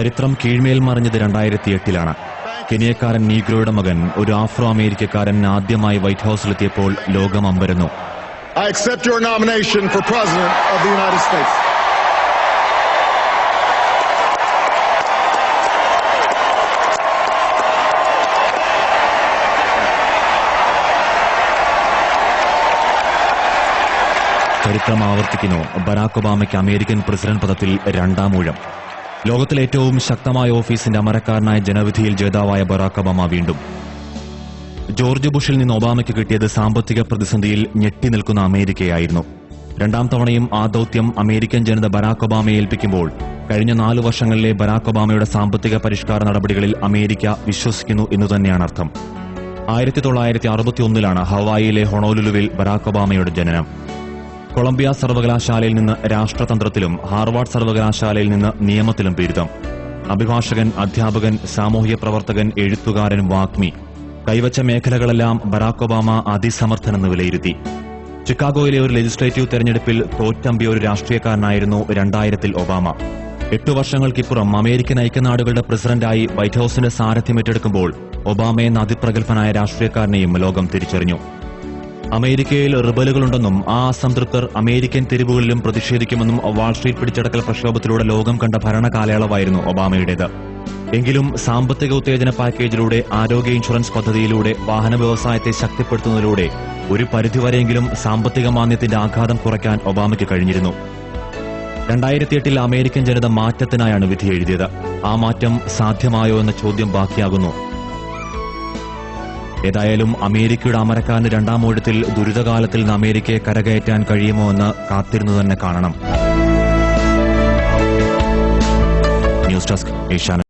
ചരിത്രം കീഴ്മേൽ മറിഞ്ഞത് 2008-ലാണ്. കെനിയക്കാരൻ നീഗ്രോയുടെ മകൻ ഒരു ആഫ്രോ അമേരിക്കക്കാരൻ ആദ്യമായി വൈറ്റ് ഹൌസിലെത്തിയപ്പോൾ ലോകം അമ്പരന്നു. I accept your nomination for President of the United States. ചരിത്രം ആവർത്തിക്കുന്നു. ബരാക് ഒബാമയ്ക്ക് അമേരിക്കൻ പ്രസിഡന്റ് പദത്തിൽ 2ാം ഊഴം. ലോകത്തിലെ ഏറ്റവും ശക്തമായ ഓഫീസിന്റെ അമരക്കാരനായ ജനവിധിയിൽ ജേതാവായ ബരാക് ഒബാമ വീണ്ടും. ജോർജ് ബുഷിൽ നിന്ന് ഒബാമയ്ക്ക് കിട്ടിയത് സാമ്പത്തിക പ്രതിസന്ധിയിൽ ഞെട്ടി നിൽക്കുന്ന അമേരിക്കയായിരുന്നു. 2ാം തവണയും ആ ദൌത്യം അമേരിക്കൻ ജനത ബരാക് ഒബാമയെ ഏൽപ്പിക്കുമ്പോൾ കഴിഞ്ഞ 4 വർഷങ്ങളിലെ ബരാക് ഒബാമയുടെ സാമ്പത്തിക പരിഷ്കാര നടപടികളിൽ അമേരിക്ക വിശ്വസിക്കുന്നു എന്നുതന്നെയാണ് അർത്ഥം. 1961-ലാണ് ഹവായിയിലെ ഹൊണോലുലുവിൽ ബരാക് ഒബാമയുടെ ജനനം. കൊളംബിയ സർവകലാശാലയിൽ നിന്ന് രാഷ്ട്രതന്ത്രത്തിലും ഹാർവാർഡ് സർവകലാശാലയിൽ നിന്ന് നിയമത്തിലും ബിരുദം. അഭിഭാഷകൻ, അധ്യാപകൻ, സാമൂഹ്യ പ്രവർത്തകൻ, എഴുത്തുകാരൻ, വാഗ്മി. കൈവച്ച മേഖലകളെല്ലാം ബരാക് ഒബാമ അതിസമർത്ഥനെന്ന് വിലയിരുത്തി. ചിക്കാഗോയിലെ ഒരു ലെജിസ്ലേറ്റീവ് തെരഞ്ഞെടുപ്പിൽ തോറ്റമ്പിയ ഒരു രാഷ്ട്രീയക്കാരനായിരുന്നു 2000-ൽ ഒബാമ. 8 വർഷങ്ങൾക്കിപ്പുറം അമേരിക്കൻ ഐക്യനാടുകളുടെ പ്രസിഡന്റായി വൈറ്റ് ഹൌസിന്റെ സാരഥ്യം ഏറ്റെടുക്കുമ്പോൾ ഒബാമയെ അതിപ്രഗത്ഭനായ രാഷ്ട്രീയക്കാരനെയും ലോകം തിരിച്ചറിഞ്ഞു. അമേരിക്കയിൽ റിബലുകളുണ്ടെന്നും ആ അസംതൃപ്തർ അമേരിക്കൻ തെരുവുകളിലും പ്രതിഷേധിക്കുമെന്നും വാൾസ്ട്രീറ്റ് പിടിച്ചടക്കൽ പ്രക്ഷോഭത്തിലൂടെ ലോകം കണ്ട ഭരണകാലയളവായിരുന്നു ഒബാമയുടേത്. എങ്കിലും സാമ്പത്തിക ഉത്തേജന പാക്കേജിലൂടെ, ആരോഗ്യ ഇൻഷുറൻസ് പദ്ധതിയിലൂടെ, വാഹന വ്യവസായത്തെ ശക്തിപ്പെടുത്തുന്നതിലൂടെ ഒരു പരിധിവരെയെങ്കിലും സാമ്പത്തിക മാന്ദ്യത്തിന്റെ ആഘാതം കുറയ്ക്കാൻ ഒബാമയ്ക്ക് കഴിഞ്ഞിരുന്നു. 2008-ൽ അമേരിക്കൻ ജനത മാറ്റത്തിനായാണ് വിധി എഴുതിയത്. ആ മാറ്റം സാധ്യമായോ എന്ന ചോദ്യം ബാക്കിയാകുന്നു. ഏതായാലും അമേരിക്കയുടെ അമരക്കാരന് 2ാം ഊഴത്തിൽ ദുരിതകാലത്തിൽ നിന്ന് അമേരിക്കയെ കരകയറ്റാൻ കഴിയുമോ എന്ന് കാത്തിരുന്നു തന്നെ കാണണം. News desk Asianet.